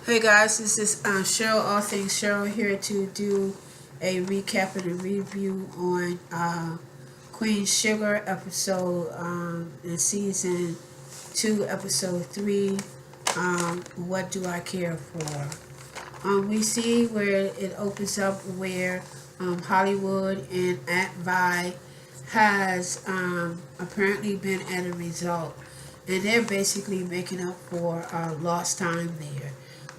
Hey guys, this is Cheryl, All Things Cheryl, here to do a recap and a review on Queen Sugar episode in season 2, episode 3. What do I care for? We see where it opens up where Hollywood and Aunt Vi has apparently been at a result, and they're basically making up for lost time there.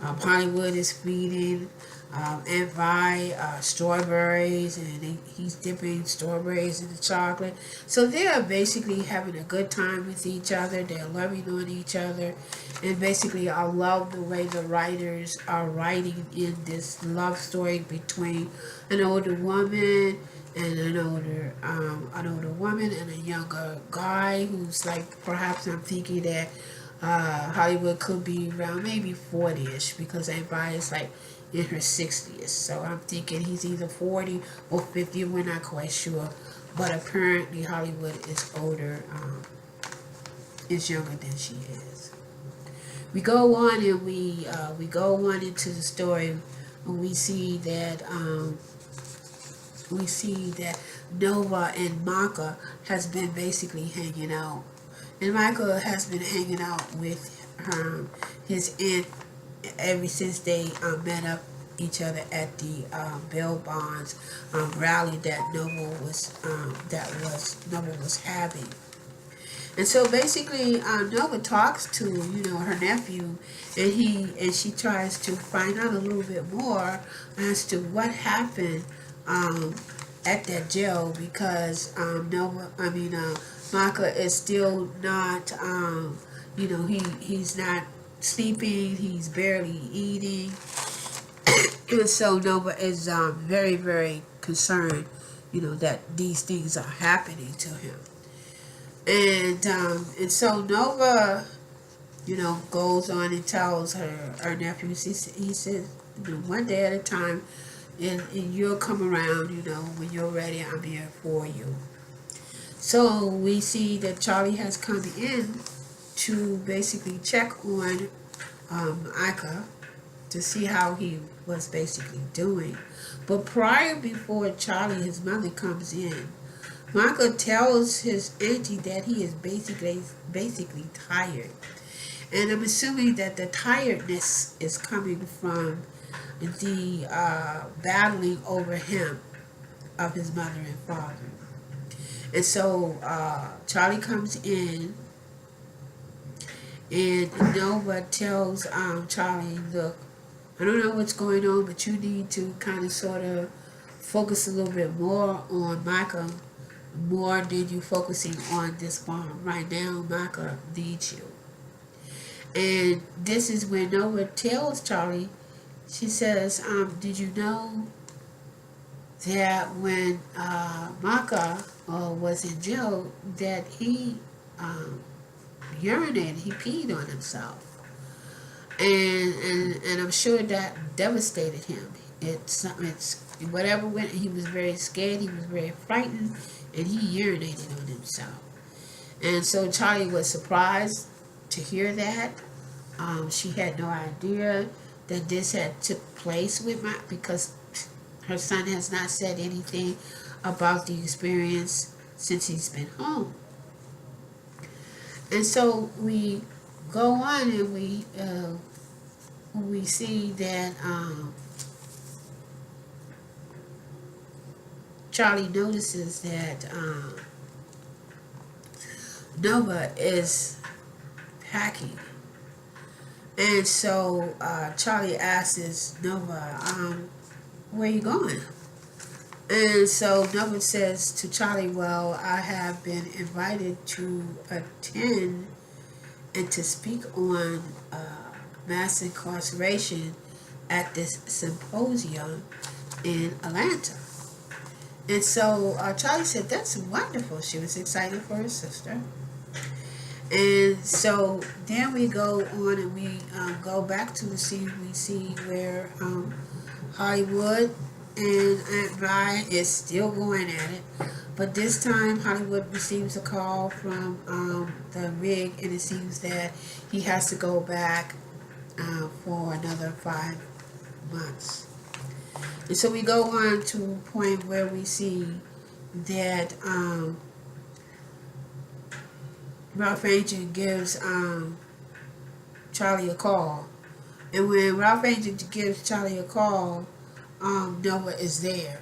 Hollywood is feeding Aunt Vi strawberries, and he's dipping strawberries in the chocolate. So they are basically having a good time with each other. They're loving on each other. And basically, I love the way the writers are writing in this love story between an older woman and an older woman and a younger guy who's like, perhaps I'm thinking that Hollywood could be around maybe 40-ish, because Aunt Vi is like in her 60s. So I'm thinking he's either 40 or 50. We're not quite sure. But apparently Hollywood is older, is younger than she is. We go on and we go on into the story, and we see that Nova and Maka has been basically hanging out. And Michael has been hanging out with his aunt ever since they met up each other at the Bill Bonds rally that Nova was having. And so basically, Nova talks to her nephew, and she tries to find out a little bit more as to what happened at that jail, because Maka is still not, he's not sleeping, he's barely eating, and so Nova is very, very concerned, that these things are happening to him. And so Nova, goes on and tells her nephew, he says, one day at a time, and you'll come around, when you're ready, I'm here for you. So we see that Charlie has come in to basically check on Ika to see how he was basically doing. But before Charlie, his mother, comes in, Michael tells his auntie that he is basically tired. And I'm assuming that the tiredness is coming from the battling over him of his mother and father. And so Charlie comes in, and Nova tells Charlie, look, I don't know what's going on, but you need to kind of sort of focus a little bit more on Micah, more than you focusing on this farm. Right now, Micah needs you. And this is when Nova tells Charlie, she says, did you know that when Maka was in jail, that he urinated, he peed on himself, and I'm sure that devastated him. It's whatever went. He was very scared. He was very frightened, and he urinated on himself. And so Charlie was surprised to hear that. She had no idea that this had took place with because her son has not said anything about the experience since he's been home. And so we go on, and we see that Charlie notices that Nova is packing. And so Charlie asks Nova, where are you going? And so Nova says to Charlie, well, I have been invited to attend and to speak on mass incarceration at this symposium in Atlanta. And so Charlie said, that's wonderful. She was excited for her sister. And so then we go on, and we go back to the scene. We see where Hollywood and Aunt Vi is still going at it. But this time Hollywood receives a call from the rig, and it seems that he has to go back for another 5 months. And so we go on to a point where we see that Ralph Angel gives Charlie a call. And when Ralph Angel gives Charlie a call, Noah is there.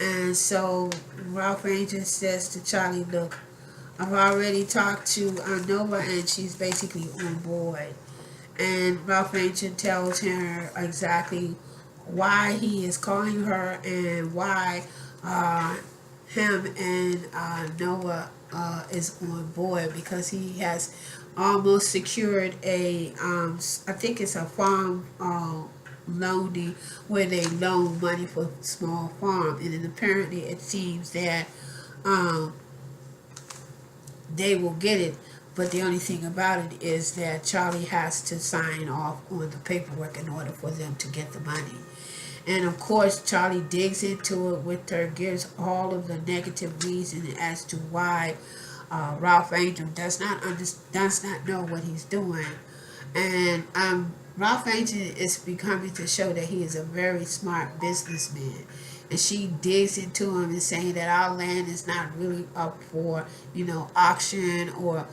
And so Ralph Angel says to Charlie, look, I've already talked to Nova, and she's basically on board. And Ralph Angel tells her exactly why he is calling her and why him and Noah is on board, because he has almost secured a, I think it's a farm loaning, where they loan money for small farm. And then apparently it seems that they will get it, but the only thing about it is that Charlie has to sign off on the paperwork in order for them to get the money. And of course, Charlie digs into it with her, gives all of the negative reason as to why Ralph Angel does not know what he's doing. And Ralph Angel is becoming to show that he is a very smart businessman. And she digs into him and saying that our land is not really up for, auction, or,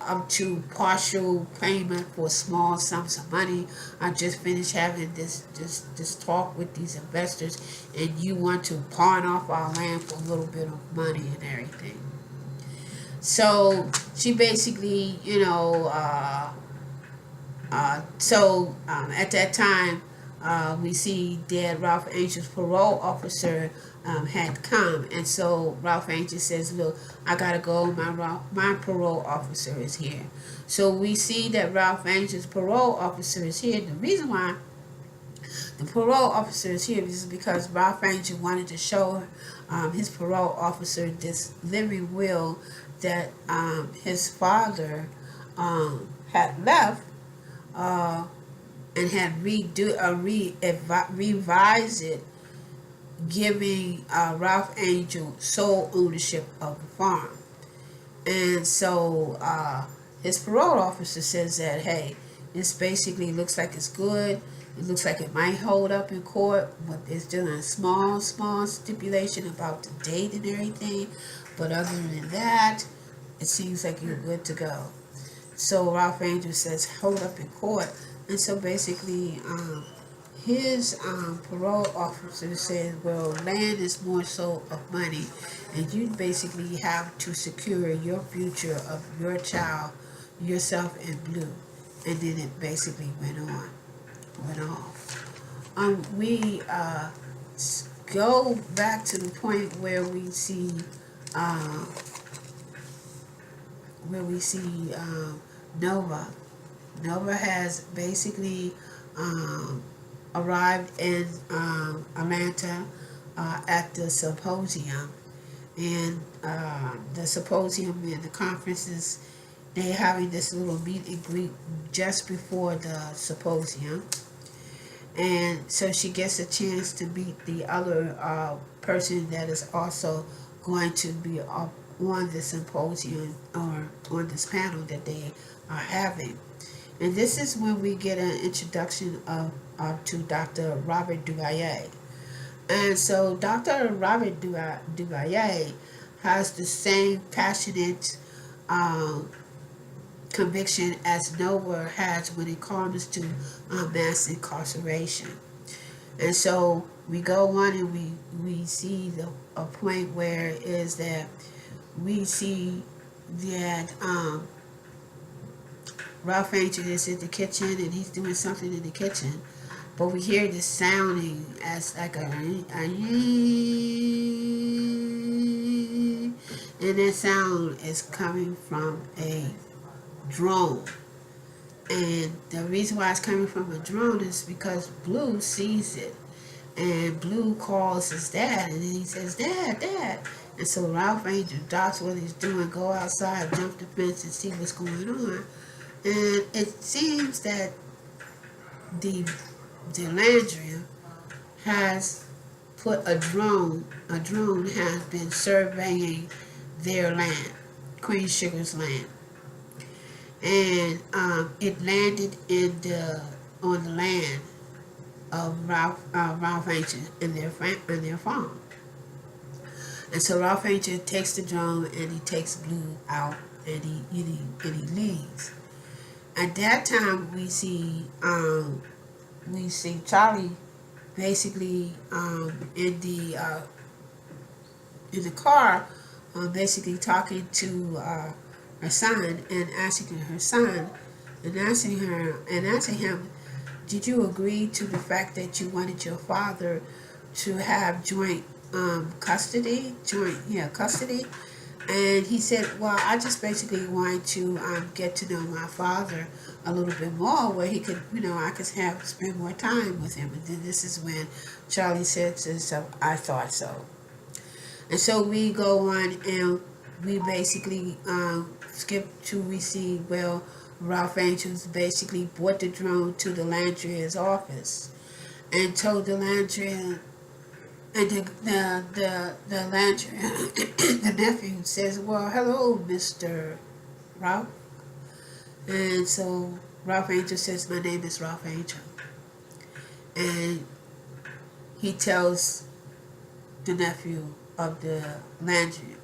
up to partial payment for small sums of money. I just finished having this talk with these investors, and you want to pawn off our land for a little bit of money and everything. So she basically, at that time, we see that Ralph Angel's parole officer had come, and so Ralph Angel says, "Look, I gotta go. My parole officer is here." So we see that Ralph Angel's parole officer is here. The reason why the parole officer is here is because Ralph Angel wanted to show his parole officer this living will that his father had left. And had revised it, giving Ralph Angel sole ownership of the farm. And so his parole officer says that, hey, this basically looks like it's good. It looks like it might hold up in court, but there's just a small stipulation about the date and everything. But other than that, it seems like you're good to go. So Ralph Angel says, hold up in court. And so basically, his parole officer says, well, land is more so of money, and you basically have to secure your future of your child, yourself, and Blue. And then it basically went off. We go back to the point where we see Nova. Nova has basically arrived in Atlanta at the symposium. And the symposium and the conferences, they're having this little meet and greet just before the symposium. And so she gets a chance to meet the other person that is also going to be on the symposium, or on this panel that they are having. And this is when we get an introduction to Dr. Robert Duvalier. And so Dr. Robert Duvalier has the same passionate conviction as Nova has when it comes to mass incarceration. And so we go on and we see a point where it is that we see that Ralph Angel is in the kitchen, and he's doing something in the kitchen, but we hear this sounding as like and that sound is coming from a drone. And the reason why it's coming from a drone is because Blue sees it, and Blue calls his dad, and then he says, Dad. And so Ralph Angel stops what he's doing, go outside, jump the fence, and see what's going on. And it seems that the Landria has put a drone has been surveying their land, Queen Sugar's land. And it landed in the on the land of Ralph Ancient in their farm. And so Ralph Ancient takes the drum and he takes Blue out and he leaves. At that time, we see Charlie basically in the car, basically talking to her son and asking her son and asking him, did you agree to the fact that you wanted your father to have joint custody? And he said, well, I just basically wanted to get to know my father a little bit more, where he could, I could spend more time with him. And then this is when Charlie said to himself, I thought so. And so we go on and we basically skip to, we see, well, Ralph Angels basically brought the drone to the Landria's office and told the Landria, and the Landria, the nephew says, well, hello, Mr. Ralph. And so Ralph Angel says, my name is Ralph Angel. And he tells the nephew of the Landry,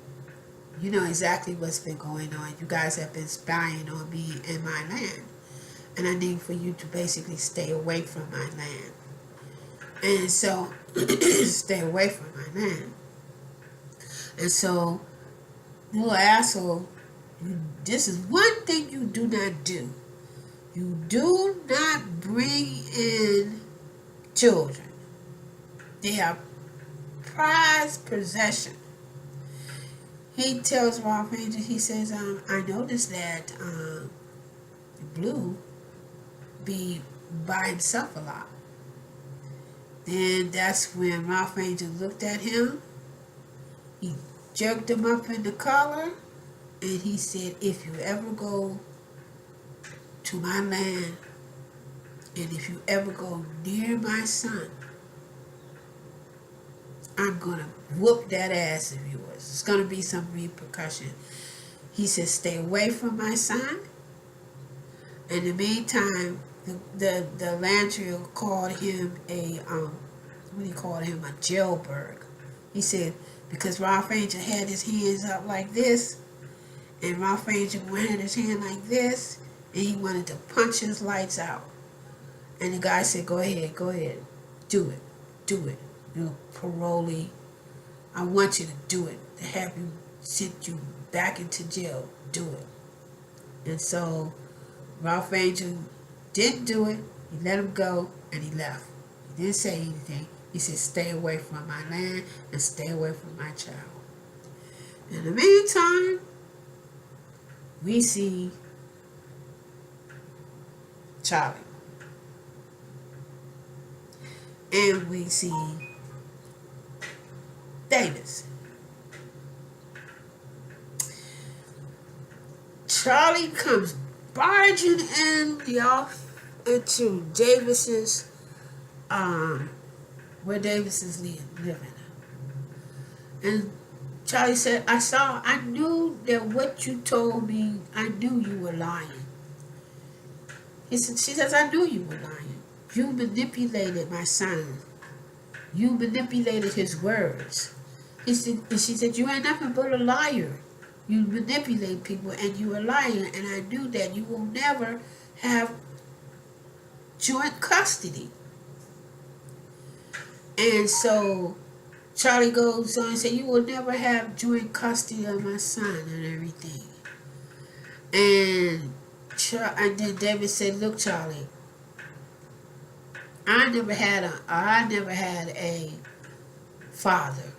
you know exactly what's been going on. You guys have been spying on me and my land. And I need for you to basically stay away from my land. And so, stay away from my land. And so, little asshole, this is one thing you do not do. You do not bring in children. They are prized possession. He tells Ralph Angel, he says, I noticed that Blue be by himself a lot. Then that's when Ralph Angel looked at him. He jerked him up in the collar, and he said, if you ever go to my land, and if you ever go near my son, I'm going to whoop that ass of yours. It's going to be some repercussion. He said, stay away from my son. In the meantime, the Landry called him a jailbird. He said, because Ralph Angel had his hands up like this, and Ralph Angel had his hand like this, and he wanted to punch his lights out. And the guy said, go ahead, do it. You parolee, I want you to do it, to have you sent you back into jail, do it. And so Ralph Angel didn't do it. He let him go and he left. He didn't say anything. He said, stay away from my land and stay away from my child. In the meantime, we see Charlie. And we see Davis. Charlie comes barging into Davis's where Davis is living. And Charlie said, I knew that what you told me, I knew you were lying. She says, I knew you were lying. You manipulated my son. You manipulated his words. She said, you ain't nothing but a liar. You manipulate people and you are lying, and I knew that you will never have joint custody. And so Charlie goes on and says, you will never have joint custody of my son and everything. And then David said, look, Charlie, I never had a father.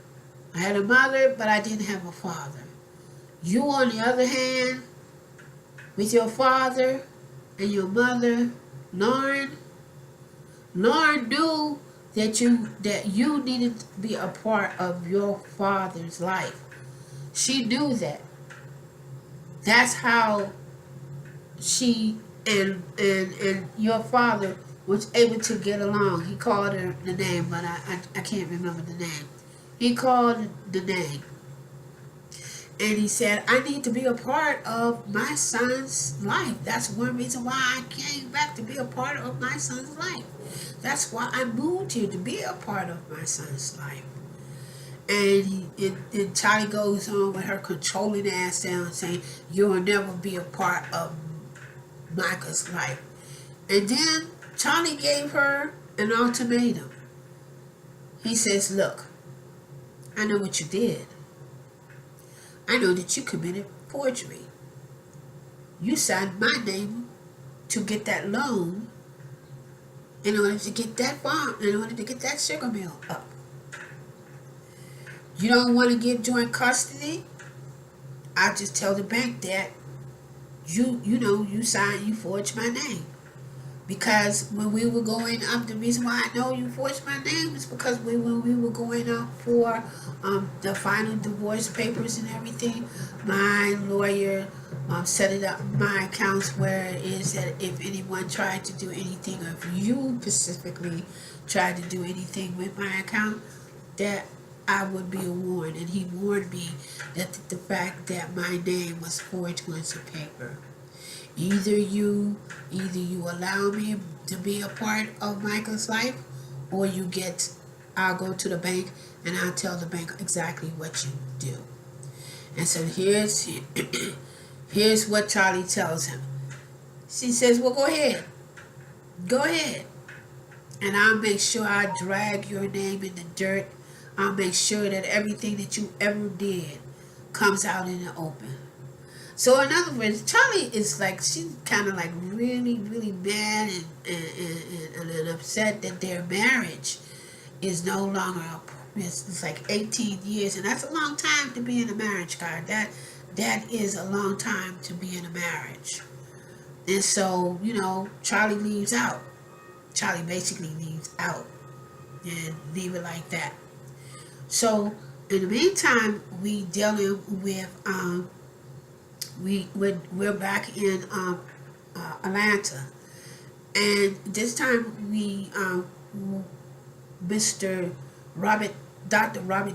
I had a mother, but I didn't have a father. You, on the other hand, with your father and your mother, Lauren knew that you needed to be a part of your father's life. She knew that. That's how she and your father was able to get along. He called her the name, but I can't remember the name. He called the name. And he said, I need to be a part of my son's life. That's one reason why I came back, to be a part of my son's life. That's why I moved here, to be a part of my son's life. And Charlie goes on with her controlling ass down, saying, you'll never be a part of Micah's life. And then Charlie gave her an ultimatum. He says, look, I know what you did. I know that you committed forgery. You signed my name to get that loan in order to get that farm, in order to get that sugar mill up. You don't want to get joint custody? I just tell the bank that you signed, you forged my name. Because when we were going up, the reason why I know you forged my name is because when we were going up for the final divorce papers and everything, my lawyer set it up, my accounts, where it is that if anyone tried to do anything, or if you specifically tried to do anything with my account, that I would be warned. And he warned me that the fact that my name was forged on some paper. Either you allow me to be a part of Michael's life, or I'll go to the bank and I'll tell the bank exactly what you do. And so here's what Charlie tells him. She says, well, go ahead, and I'll make sure I drag your name in the dirt. I'll make sure that everything that you ever did comes out in the open. So in other words, Charlie is like, she's kind of like really, really mad and upset that their marriage is no longer it's like 18 years, and that's a long time to be in a marriage, guy. That is a long time to be in a marriage. And so, Charlie leaves out. Charlie basically leaves out and leave it like that. So in the meantime, we dealing with we're back in Atlanta, and this time Dr. Robert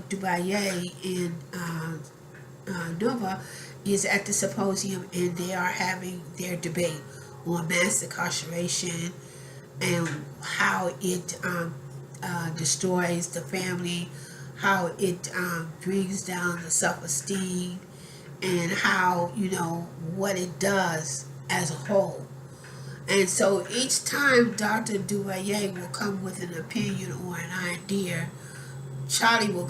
Dubaye in Nova is at the symposium, and they are having their debate on mass incarceration and how it destroys the family, how it brings down the self-esteem, and how, what it does as a whole. And so each time Dr. Duvaye will come with an opinion or an idea, Noah will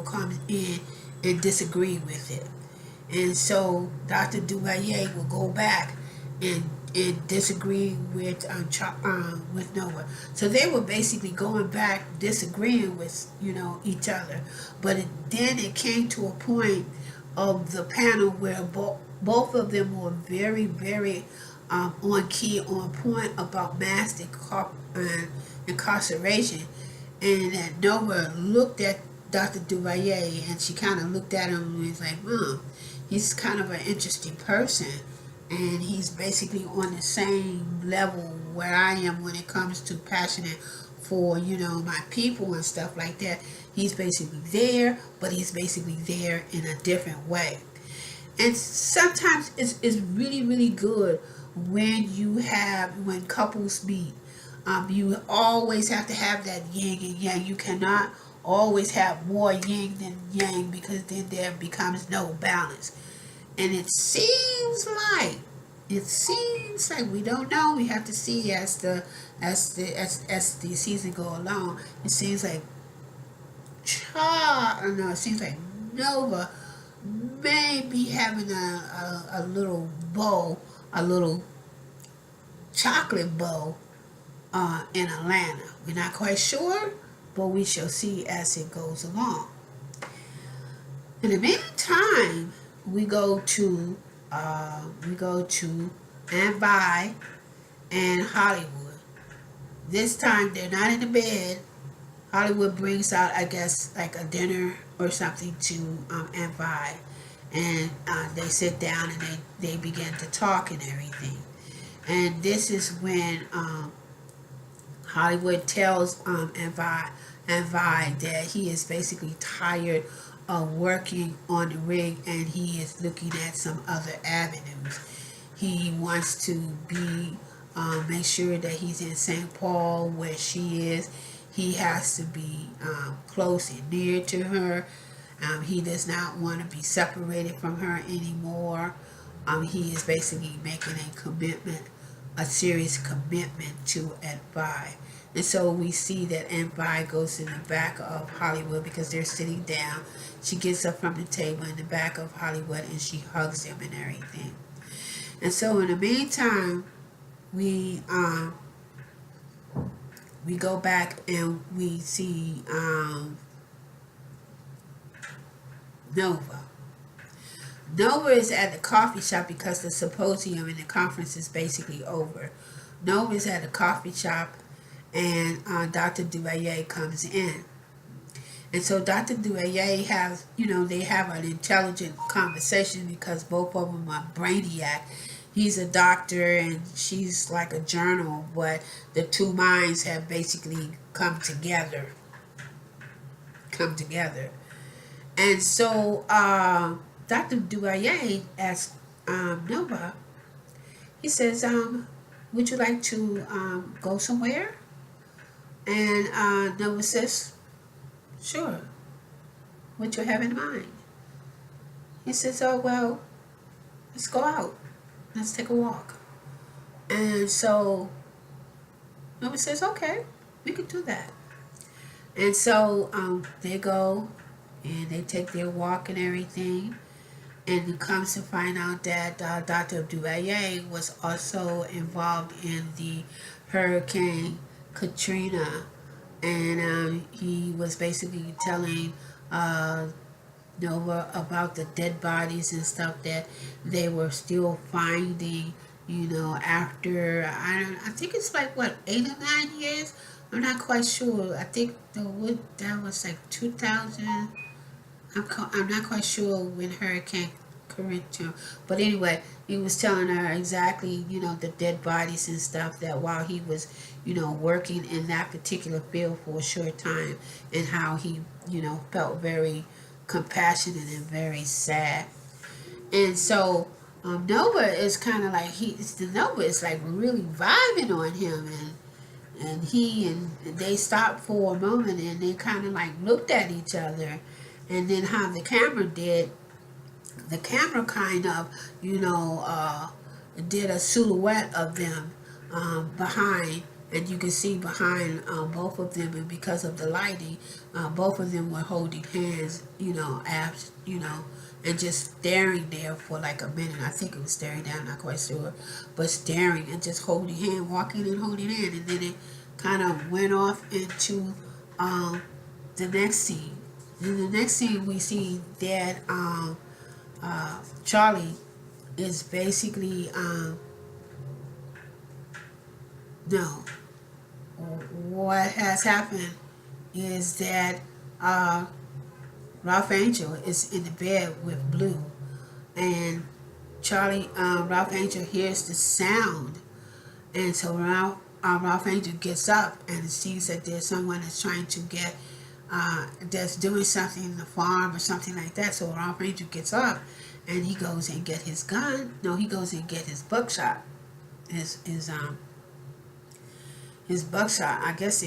come in and disagree with it. And so Dr. Duvaye will go back and disagree with Noah. So they were basically going back, disagreeing with, each other. But then it came to a point of the panel where both of them were very, very on key, on point about mass incarceration. And that Noah looked at Dr. Duvaye, and she kind of looked at him and was like, he's kind of an interesting person. And he's basically on the same level where I am when it comes to passionate for, my people and stuff like that. He's basically there, but he's basically there in a different way. And sometimes it's really, really good when couples meet. You always have to have that yin and yang. You cannot always have more yin than yang, because then there becomes no balance. And it seems like we don't know. We have to see as the season go along. It seems like it seems like Nova may be having a little bow, a little chocolate bow in Atlanta. We're not quite sure, but we shall see as it goes along. In the meantime, we go to Aunt Vi and Hollywood. This time they're not in the bed. Hollywood brings out, I guess, like a dinner or something to Aunt Vi, and they sit down and they begin to talk and everything. And this is when Hollywood tells Aunt Vi that he is basically tired working on the rig, and he is looking at some other avenues. He wants to be make sure that he's in St. Paul where she is. He has to be close and near to her. He does not want to be separated from her anymore. He is basically making a commitment, a serious commitment to Envi. And so we see that Envi goes in the back of Hollywood because they're sitting down. She gets up from the table in the back of Hollywood and she hugs him and everything. And so in the meantime, we go back and we see Nova. Nova is at the coffee shop because the symposium and the conference is basically over. Nova is at the coffee shop and Dr. Duvalier comes in. And so Dr. Duvalier has, they have an intelligent conversation because both of them are brainiac. He's a doctor and she's like a journal, but the two minds have basically come together. And so Dr. Duvalier asks Nova, he says, would you like to go somewhere? And Nova says, sure. What you have in mind? He says, oh, well, let's go out. Let's take a walk. And so Nova says, okay, we can do that. And so they go and they take their walk and everything. And it comes to find out that Dr. Duvalier was also involved in the Hurricane Katrina. And he was basically telling Nova about the dead bodies and stuff that they were still finding, after, I think it's like, 8 or 9 years? I'm not quite sure. I think that was like 2000. I'm not quite sure when Hurricane Katrina. But anyway, he was telling her exactly, the dead bodies and stuff, that while he was, working in that particular field for a short time, and how he, felt very compassionate and very sad. And so Nova is kind of like, Nova is like really vibing on him, and they stopped for a moment and they kind of like looked at each other. And then how the camera kind of, did a silhouette of them behind, and you can see behind both of them, and because of the lighting, both of them were holding hands, and just staring there for like a minute. I think it was staring down, not quite sure, but staring and just holding hand, walking and holding hand, and then it kind of went off into the next scene. In the next scene, we see that Charlie is basically no. What has happened is that Ralph Angel is in the bed with Blue, and Ralph Angel hears the sound, and so Ralph Angel gets up and sees that there's someone that's trying to get. That's doing something in the farm or something like that. So Ralph Angel gets up and he goes and get his gun. No, he goes and get his buckshot. His buckshot. I guess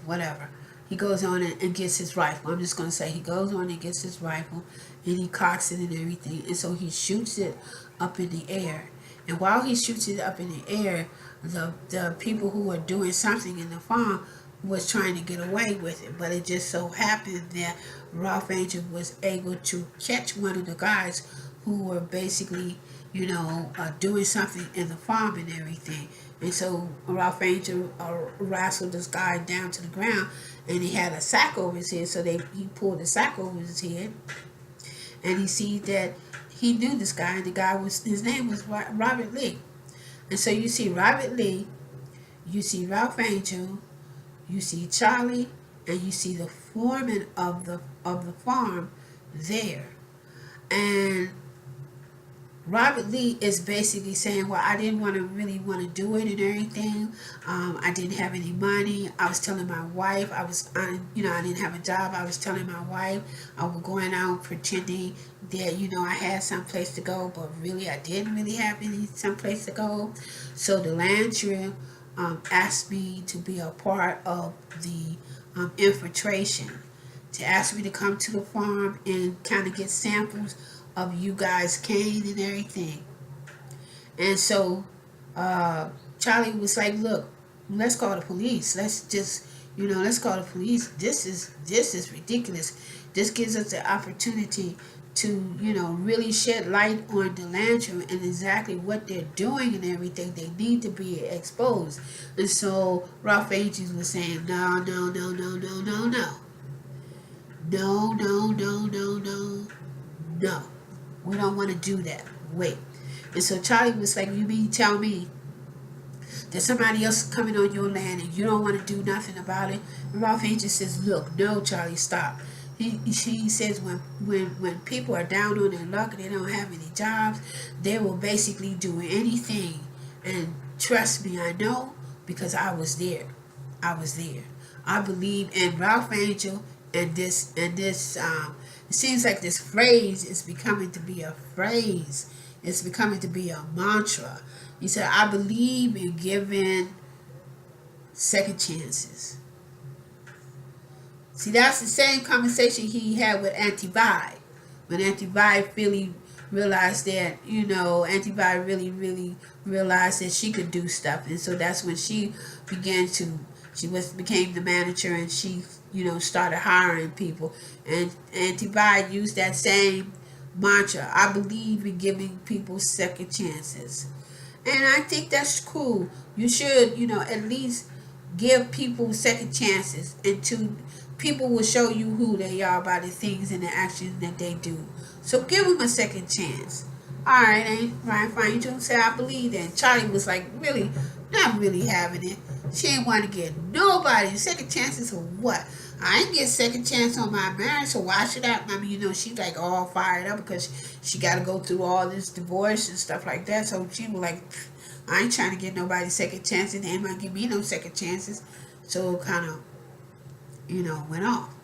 whatever. He goes on and gets his rifle. I'm just gonna say he goes on and gets his rifle and he cocks it and everything. And so he shoots it up in the air. And while he shoots it up in the air, the people who are doing something in the farm was trying to get away with it, but it just so happened that Ralph Angel was able to catch one of the guys who were basically, doing something in the farm and everything. And so Ralph Angel wrestled this guy down to the ground, and he had a sack over his head, so he pulled the sack over his head, and he see that he knew this guy, and his name was Robert Lee. And so you see Robert Lee, you see Ralph Angel, you see Charlie, and you see the foreman of the farm there. And Robert Lee is basically saying, well, I didn't really want to do it and everything. I didn't have any money. I was telling my wife, I didn't have a job. I was telling my wife I was going out pretending that, I had someplace to go, but really I didn't really have any someplace to go. So the Landry asked me to be a part of the infiltration, to ask me to come to the farm and kind of get samples of you guys' cane and everything. And so Charlie was like, "Look, let's call the police. Let's call the police. This is ridiculous. This gives us the opportunity to, really shed light on the lantern and exactly what they're doing and everything. They need to be exposed." And so Ralph Angels was saying, "No, no, no, no, no, no, no, no, no, no, no, no, no. We don't want to do that. Wait." And so Charlie was like, "You mean tell me that somebody else is coming on your land and you don't want to do nothing about it?" And Ralph Angel says, "Look, no, Charlie, stop." She says when people are down on their luck and they don't have any jobs, they will basically do anything. And trust me, I know, because I was there. I was there. I believe in Ralph Angel and this it seems like this phrase is becoming to be a phrase. It's becoming to be a mantra. He said, "I believe in giving second chances." See, that's the same conversation he had with Auntie Vi. When Auntie Vi really realized that, Auntie Vi really realized that she could do stuff. And so that's when she became the manager, and she, started hiring people. And Auntie Vi used that same mantra. I believe in giving people second chances. And I think that's cool. You should, at least give people second chances. And people will show you who they are by the things and the actions that they do. So give them a second chance. All right, ain't right? Fine. You don't say I believe that. Charlie was like, really, not really having it. She ain't want to get nobody second chances for what? I ain't get second chance on my marriage, so why should I? I mean, she's like all fired up because she got to go through all this divorce and stuff like that. So she was like, I ain't trying to get nobody second chances. They ain't gonna give me no second chances. So it kind of, went off.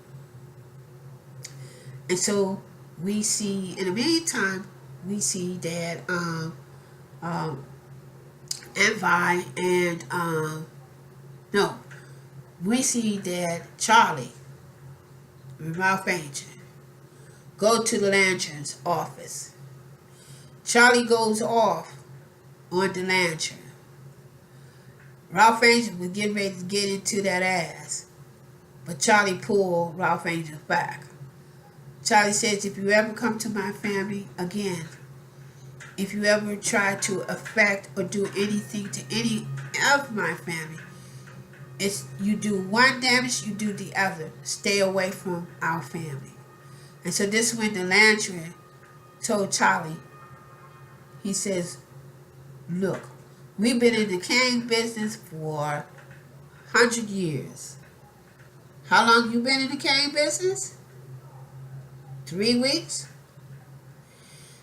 And so we see, in the meantime, we see that Aunt Vi and no, we see that Charlie and Ralph Angel go to the lantern's office. Charlie goes off on the lantern. Ralph Angel was getting ready to get into that ass, but Charlie pulled Ralph Angel back. Charlie says, "If you ever come to my family again, if you ever try to affect or do anything to any of my family, it's you do one damage, you do the other. Stay away from our family." And so this is when the lantern told Charlie, he says, "Look, we've been in the cane business for 100 years. How long you been in the cane business? 3 weeks?"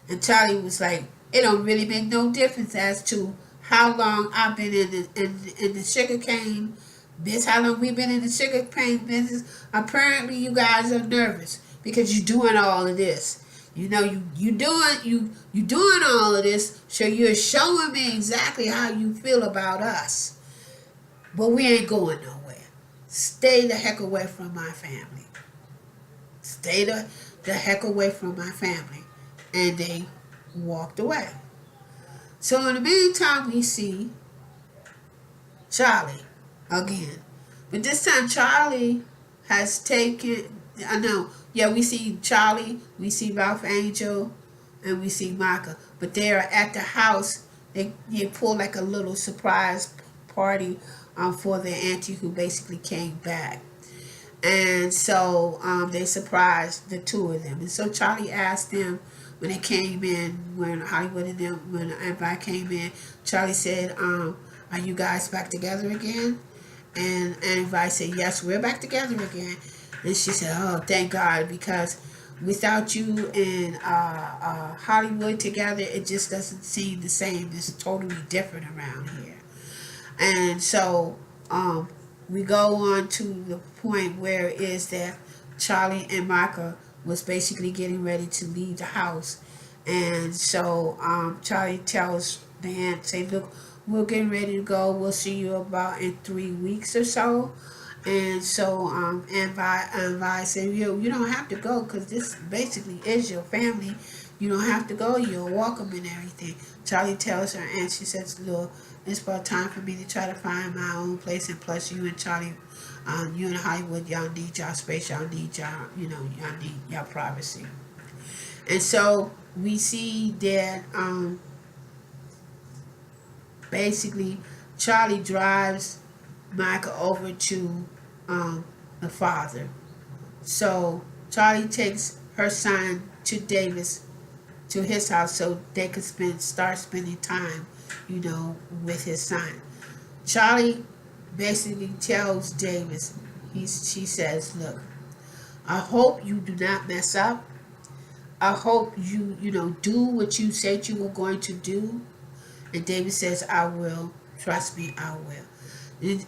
And Charlie was like, "It don't really make no difference as to how long I've been in the sugar cane business. How long we've been in the sugar cane business? Apparently, you guys are nervous because you're doing all of this. You doing all of this, so you're showing me exactly how you feel about us. But we ain't going nowhere. Stay the heck away from my family. Stay the heck away from my family." And they walked away. So in the meantime, we see Charlie again. But this time Charlie has taken, we see Charlie, we see Ralph Angel, and we see Micah. But they are at the house. They pull like a little surprise party for their auntie who basically came back. And so they surprised the two of them. And so Charlie asked them when they came in, when Hollywood and them, when everybody came in, Charlie said, "Are you guys back together again?" And everybody said, "Yes, we're back together again." And she said, "Oh, thank God, because without you and Hollywood together, it just doesn't seem the same. It's totally different around here. And so um, we go on to the point where it is that Charlie and Micah was basically getting ready to leave the house. And so Charlie tells the aunt, say, look, we're getting ready to go. We'll see you about in 3 weeks or so. And so and Vi said, you don't have to go because this basically is your family. You don't have to go. You're welcome and everything. Charlie tells her, and she says, look, it's about time for me to try to find my own place. And plus, you and Charlie, you and Hollywood, y'all need y'all space. Y'all need y'all, y'all need y'all privacy. And so we see that basically Charlie drives Micah over to the father. So Charlie takes her son to Davis, to his house, so they could start spending time, with his son. Charlie basically tells Davis, she says, look, I hope you do not mess up. I hope you, do what you said you were going to do. And David says, I will. Trust me, I will.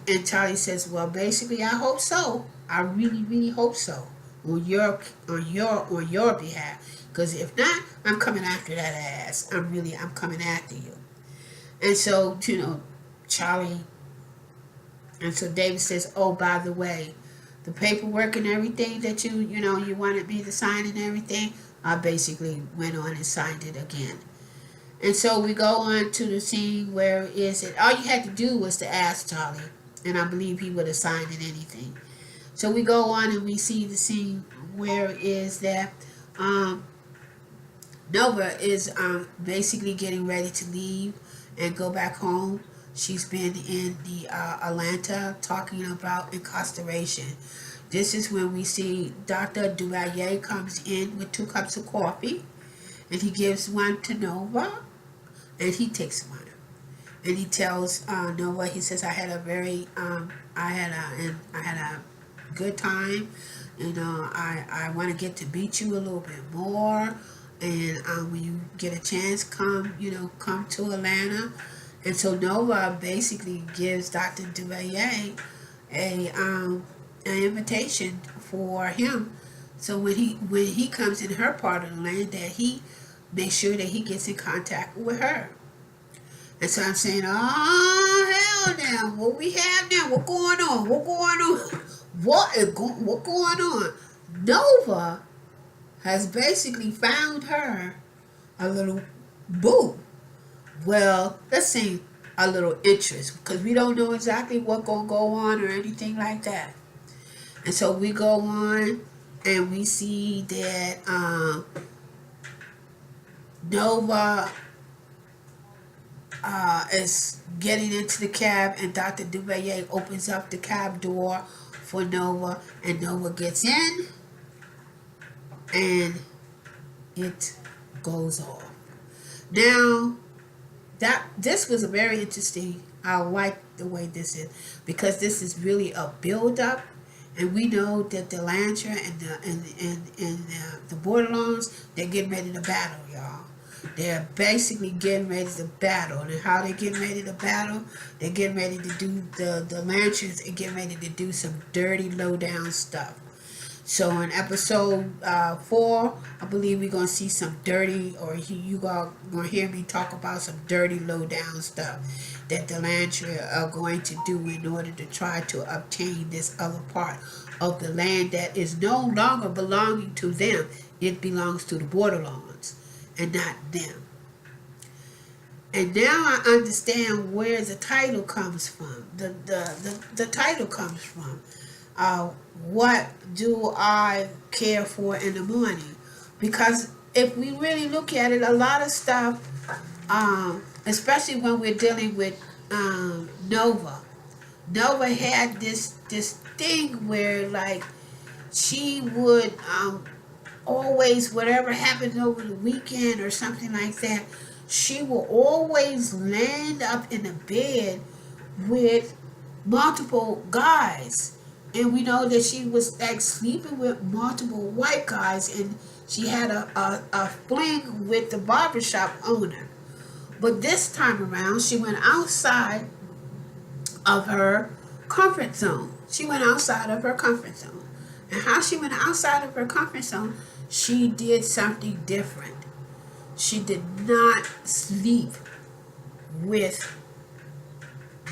And Charlie says, well, basically, I hope so. I really, really hope so. On your behalf. Because if not, I'm coming after that ass. I'm coming after you. And so, Charlie, and so David says, oh, by the way, the paperwork and everything that you wanted me to sign and everything, I basically went on and signed it again. And so we go on to the scene where is it? All you had to do was to ask Charlie, and I believe he would have signed it anything. So we go on and we see the scene where is that Nova is basically getting ready to leave and go back home. She's been in the Atlanta talking about incarceration. This is when we see Dr. Duvalier comes in with 2 cups of coffee, and he gives one to Nova, and he takes one. And he tells Nova, he says, I had a good time. I want to get to meet you a little bit more. And when you get a chance, come to Atlanta. And so Nova basically gives Dr. Duvalier an invitation for him. So when he comes in her part of the land, that he makes sure that he gets in contact with her. And so I'm saying, oh, hell now, what we have now? What going on? What going on? What going on? Nova has basically found her a little boo. Well, let's say a little interest, because we don't know exactly what's going to go on or anything like that. And so we go on and we see that Nova is getting into the cab, and Dr. Duvalier opens up the cab door for Nova, and Nova gets in, and it goes off. Now, this was a very interesting. I like the way this is, because this is really a build-up, and we know that the Lancer and the Borderlands, they're getting ready to battle, y'all. They're basically getting ready to battle. And how they're getting ready to battle, they're getting ready to do the Lancers and getting ready to do some dirty, low-down stuff. So in episode 4, I believe we're going to see some dirty, or you are going to hear me talk about some dirty, low-down stuff that the Lancer are going to do in order to try to obtain this other part of the land that is no longer belonging to them. It belongs to the Borderlands and not them. And now I understand where the title comes from. The title comes from. What do I care for in the morning? Because if we really look at it, a lot of stuff, especially when we're dealing with Nova. Nova had this thing where, like, she would always, whatever happened over the weekend or something like that, she will always land up in the bed with multiple guys. And we know that she was like sleeping with multiple white guys, and She had a fling with the barbershop owner. But this time around, she went outside of her comfort zone. She went outside of her comfort zone. And how she went outside of her comfort zone, she did something different. She did not sleep with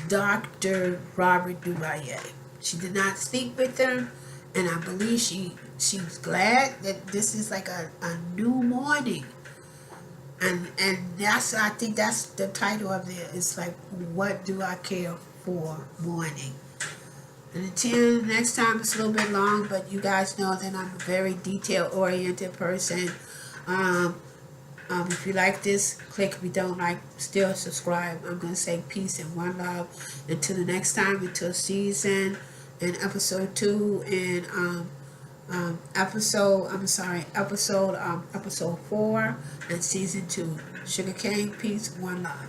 Dr. Robert Duvalle. She did not sleep with him, and I believe she's glad that this is like a new morning. And that's, I think that's the title of it. It's like, what do I care for morning? And until next time, it's a little bit long, but you guys know that I'm a very detail-oriented person. If you like this, click. If you don't like, still subscribe. I'm going to say peace and one love. Until the next time, until SeaSon and episode 2 and episode 4 and season 2. Sugarcane, peace, one love.